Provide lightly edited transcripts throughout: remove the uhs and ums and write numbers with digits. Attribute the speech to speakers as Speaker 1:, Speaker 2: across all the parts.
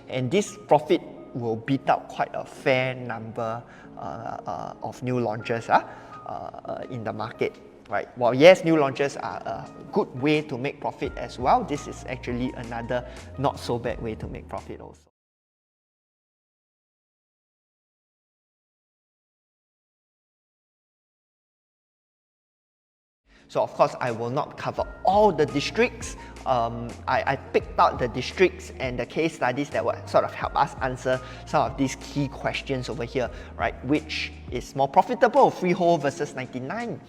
Speaker 1: and this profit will beat out quite a fair number of new launches in the market. Right. Well, yes, new launches are a good way to make profit as well. This is actually another not so bad way to make profit also. So of course, I will not cover all the districts. I picked out the districts and the case studies that will sort of help us answer some of these key questions over here, right? Which is more profitable, freehold versus 99?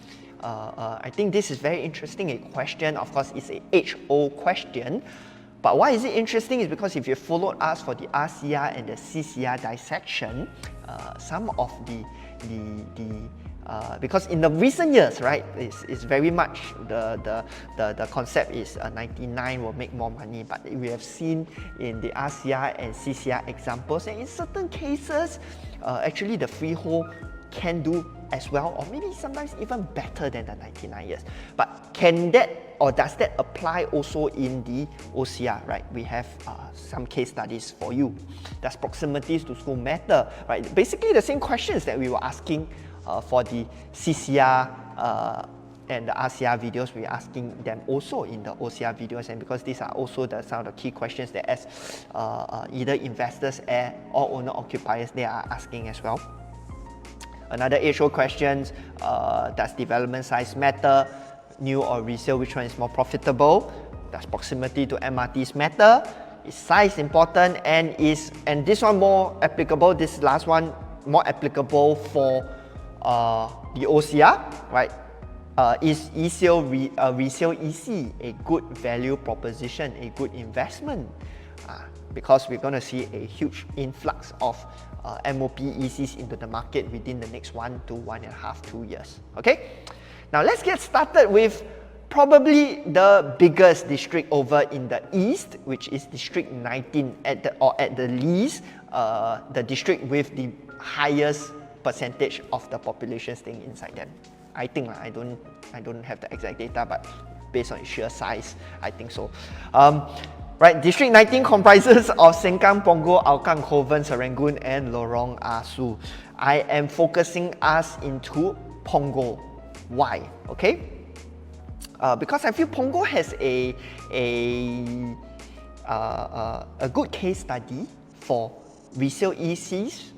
Speaker 1: I think this is very interesting, a question. Of course, it's an age-old question. But why is it interesting is because if you followed us for the RCR and the CCR dissection, some of because in the recent years, right, it's very much the concept is 99 will make more money, but we have seen in the RCR and CCR examples, and in certain cases, actually the freehold can do as well, or maybe sometimes even better than the 99 years. But can that, or does that apply also in the OCR, right? We have some case studies for you. Does proximities to school matter, right? Basically the same questions that we were asking for the CCR and the RCR videos, we're asking them also in the OCR videos, and because these are also some of the key questions that as either investors or owner-occupiers, they are asking as well. Another age-old question, does development size matter? New or resale, which one is more profitable? Does proximity to MRTs matter? Is size important? And this one more applicable, this last one more applicable for the OCR, right? Is resale EC a good value proposition, a good investment? Because we're going to see a huge influx of MOP ECs into the market within the next 1 to 1.5, 2 years. Okay, now let's get started with probably the biggest district over in the east, which is District 19, at the least, the district with the highest percentage of the population staying inside them. I think I don't have the exact data, but based on its sheer size, I think so. Right, District 19 comprises of Sengkang, Punggol, Hougang, Kovan, Serangoon, and Lorong Asu. I am focusing us into Punggol. Why? Okay, because I feel Punggol has a good case study for resale ECs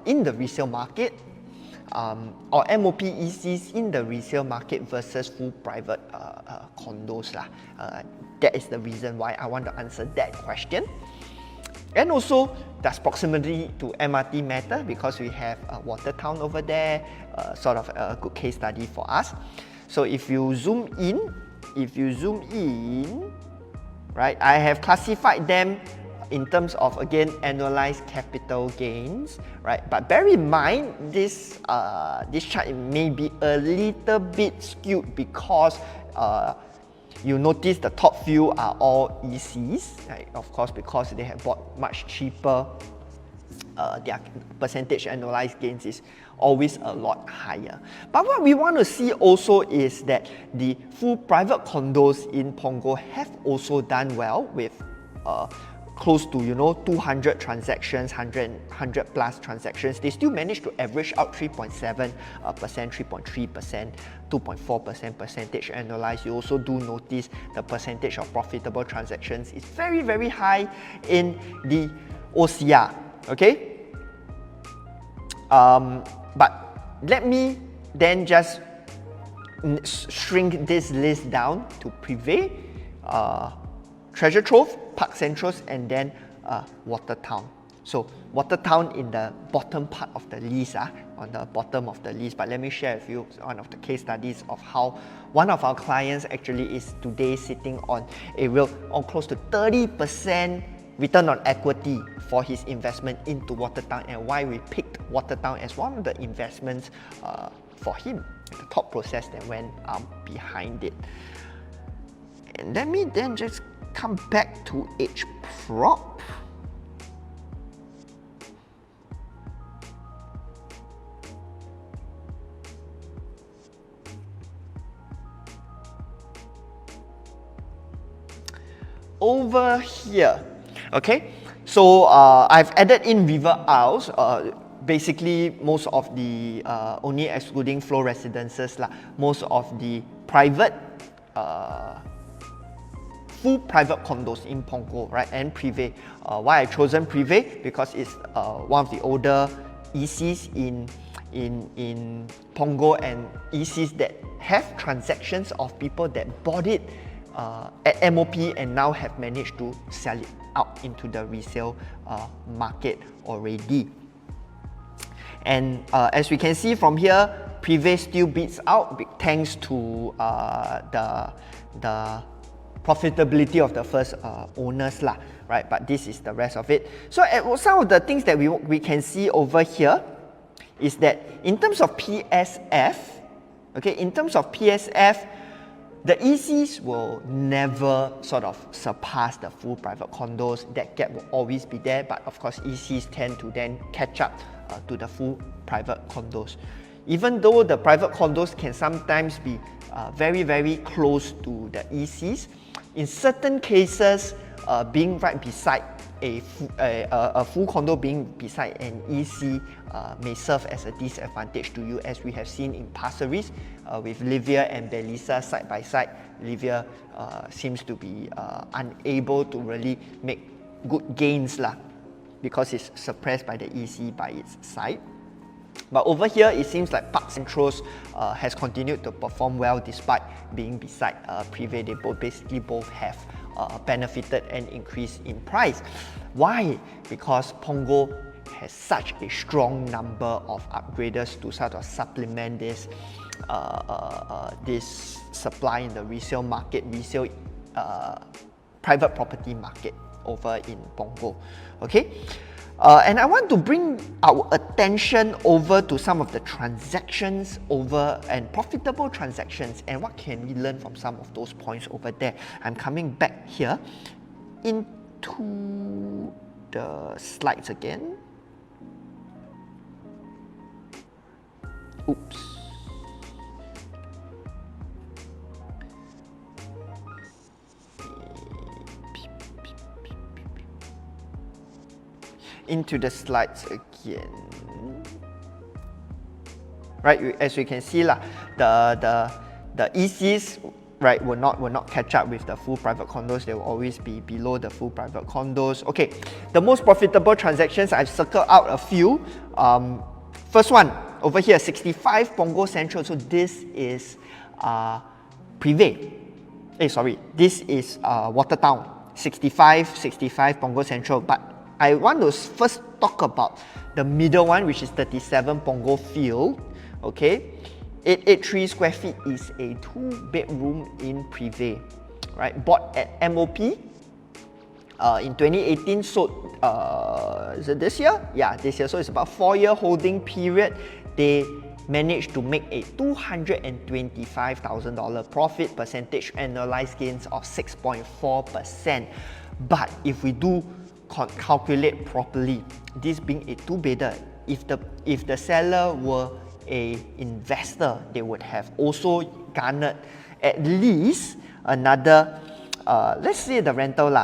Speaker 1: in the resale market, or MOP ECs in the resale market versus full private condos lah. That is the reason why I want to answer that question. And also, does proximity to MRT matter? Because we have Watertown over there, sort of a good case study for us. So if you zoom in, right, I have classified them in terms of, again, annualized capital gains, right? But bear in mind, this chart may be a little bit skewed because you notice the top few are all ECs, right? Of course, because they have bought much cheaper, their percentage annualized gains is always a lot higher. But what we want to see also is that the full private condos in Punggol have also done well with close to 200 transactions, 100 plus transactions. They still managed to average out 3.7%, 3.3%, 2.4% percentage annualized. You also do notice the percentage of profitable transactions is very, very high in the OCR. Okay, but let me then just shrink this list down to Prive, Treasure Trove, Parc Centros, and then Watertown. So Watertown in the bottom part of the list, on the bottom of the list. But let me share with you one of the case studies of how one of our clients actually is today sitting on a real, on close to 30% return on equity for his investment into Watertown, and why we picked Watertown as one of the investments for him, the thought process that went behind it. And let me then just come back to H-Prop. Over here, okay? So I've added in river aisles. Basically, most of the, only excluding flow residences, most of the private, full private condos in Punggol, right, and Prive. Why I chosen Prive? Because it's one of the older ECs in Punggol, and ECs that have transactions of people that bought it at MOP and now have managed to sell it out into the resale market already. And as we can see from here, Prive still beats out thanks to the profitability of the first owners, right? But this is the rest of it. So some of the things that we can see over here is that in terms of PSF, okay, in terms of PSF, the ECs will never sort of surpass the full private condos. That gap will always be there, but of course ECs tend to then catch up to the full private condos. Even though the private condos can sometimes be very, very close to the ECs, in certain cases, being right beside a full condo being beside an EC may serve as a disadvantage to you, as we have seen in Pasir Ris with Livia and Belisa side by side. Livia seems to be unable to really make good gains because it's suppressed by the EC by its side. But over here, it seems like Parc Centros has continued to perform well despite being beside Prive. They basically both have benefited and increased in price. Why? Because Punggol has such a strong number of upgraders to sort of supplement this this supply in the resale market, private property market over in Punggol. Okay. And I want to bring our attention over to some of the transactions and profitable transactions, and what can we learn from some of those points over there. I'm coming back here into the slides again. Oops. Into the slides again. Right, as you can see, the ECs, right, will not catch up with the full private condos. They will always be below the full private condos. Okay, the most profitable transactions, I've circled out a few. First one over here, 65 Punggol Central. So this is Prive. This is Watertown. 65 Punggol Central. But I want to first talk about the middle one, which is 37 Punggol Field. Okay, 883 square feet is a 2-bedroom in Prive, right? Bought at MOP in 2018, sold, is it this year? Yeah, this year. So it's about 4-year holding period. They managed to make a $225,000 profit, percentage annualized gains of 6.4%. But if we do calculate properly, this being a 2-bedder, if the seller were a investor, they would have also garnered at least another, let's say the rental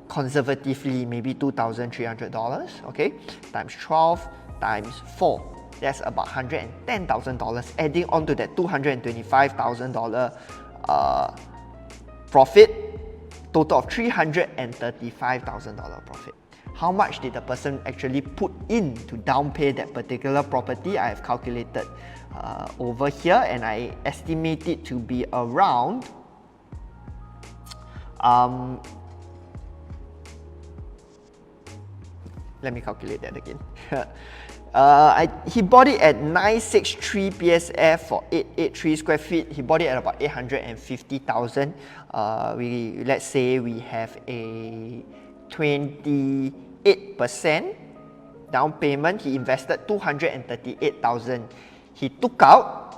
Speaker 1: conservatively maybe $2,300, okay, times 12 times 4, that's about $110,000, adding on to that $225,000 profit, total of $335,000 profit. How much did the person actually put in to down pay that particular property? I have calculated over here, and I estimate it to be around let me calculate that again. He bought it at 963 PSF for 883 square feet. He bought it at about 850,000. Let's say we have a 28% down payment. He invested 238,000. He took out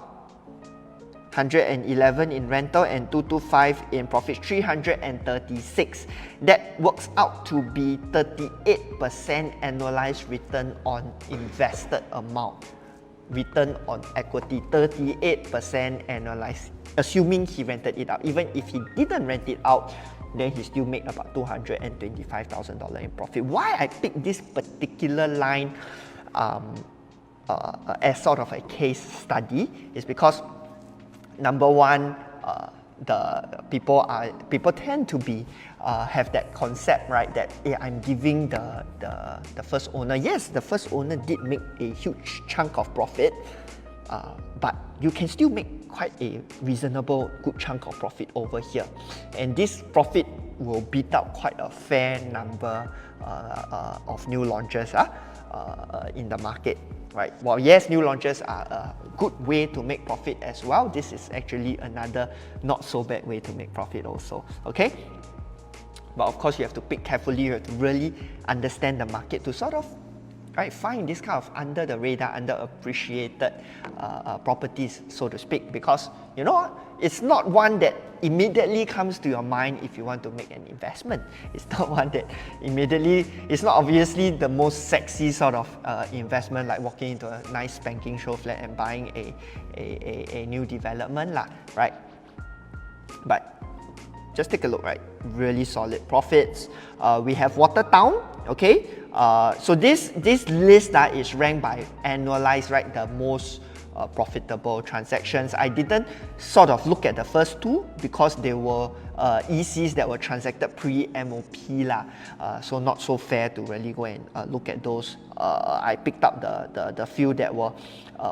Speaker 1: 111 in rental and 225 in profits, 336. That works out to be 38% annualized return on invested amount. Return on equity, 38% annualized, assuming he rented it out. Even if he didn't rent it out, then he still made about $225,000 in profit. Why I picked this particular line as sort of a case study is because, number one, the people tend to be have that concept, right, that I'm giving the first owner. Yes, the first owner did make a huge chunk of profit, but you can still make quite a reasonable good chunk of profit over here, and this profit will beat out quite a fair number of new launches in the market. Right. Well, yes, new launches are a good way to make profit as well. This is actually another not so bad way to make profit also. Okay. But of course, you have to pick carefully. You have to really understand the market to sort of find this kind of under the radar, underappreciated properties, so to speak, because you know it's not one that immediately comes to your mind if you want to make an investment. It's not one that immediately, it's not obviously the most sexy sort of investment, like walking into a nice spanking show flat and buying a new development, right? But just take a look, right? Really solid profits. We have Watertown, okay? So this list is ranked by annualized, right? The most profitable transactions. I didn't sort of look at the first two because they were ECs that were transacted pre-MOP so not so fair to really go and look at those. I picked up the few that were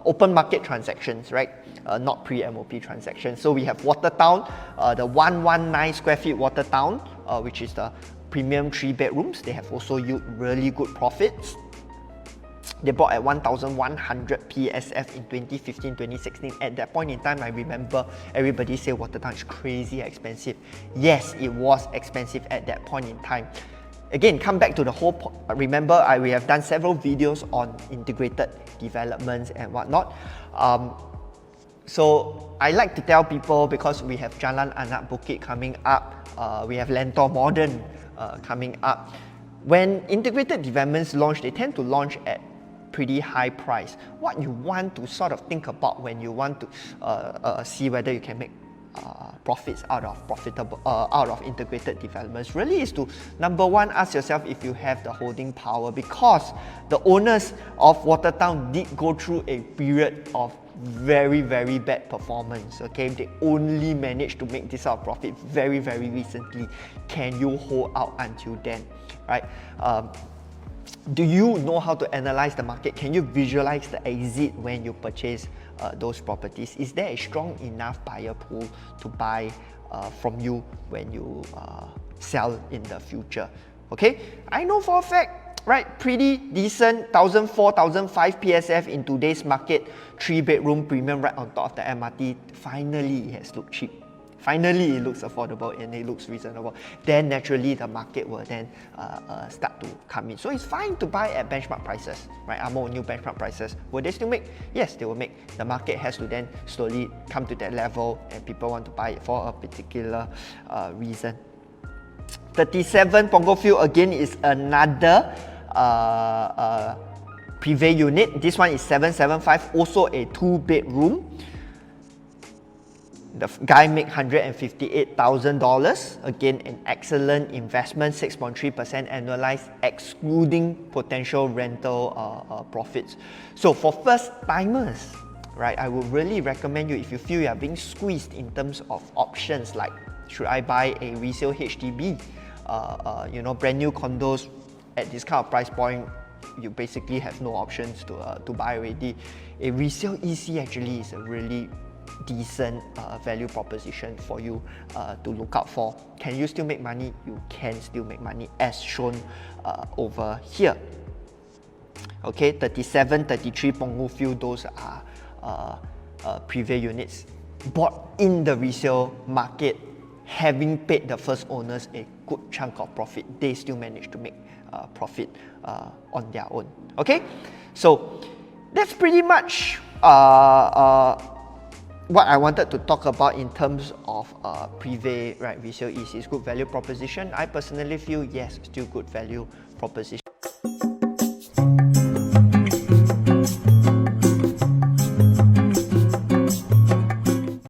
Speaker 1: open market transactions, right? Not pre-MOP transactions. So we have Watertown, the 119 square feet Watertown, which is the premium 3 bedrooms. They have also yielded really good profits. They bought at 1,100 PSF in 2015, 2016. At that point in time, I remember everybody say Watertown is crazy expensive. Yes, it was expensive at that point in time. Again, come back to the whole remember, we have done several videos on integrated developments and whatnot. So I like to tell people, because we have Jalan Anak Bukit coming up, we have Lentor Modern coming up. When integrated developments launch, they tend to launch at pretty high price. What you want to sort of think about when you want to see whether you can make profits out of integrated developments really is to, number one, ask yourself if you have the holding power, because the owners of Watertown did go through a period of very bad performance. Okay, they only managed to make this out of profit very recently. Can you hold out until then, right? Do you know how to analyze the market? Can you visualize the exit when you purchase those properties? Is there a strong enough buyer pool to buy from you when you sell in the future? Okay, I know for a fact, right, pretty decent, 1,004, 1,005 PSF in today's market, 3 bedroom premium right on top of the MRT. Finally, it has looked cheap. Finally, it looks affordable and it looks reasonable. Then naturally, the market will then start to come in. So it's fine to buy at benchmark prices, right? AMO new benchmark prices. Will they still make? Yes, they will make. The market has to then slowly come to that level and people want to buy it for a particular reason. 37 Punggol Field again is another Prive unit. This one is 775, also a 2 bedroom. The guy made $158,000. Again, an excellent investment, 6.3% annualized, excluding potential rental profits. So for first timers, right, I would really recommend you, if you feel you are being squeezed in terms of options, like should I buy a resale HDB, brand new condos at this kind of price point, you basically have no options to buy already. A resale EC actually is a really decent value proposition for you to look out for. Can you still make money? You can still make money, as shown over here. Okay, 37, 33 Punggol Field, those are Prive units bought in the resale market, having paid the first owners a good chunk of profit. They still managed to make profit on their own. Okay, so that's pretty much what I wanted to talk about in terms of Prive, right, resale EC's good value proposition. I personally feel yes, still good value proposition.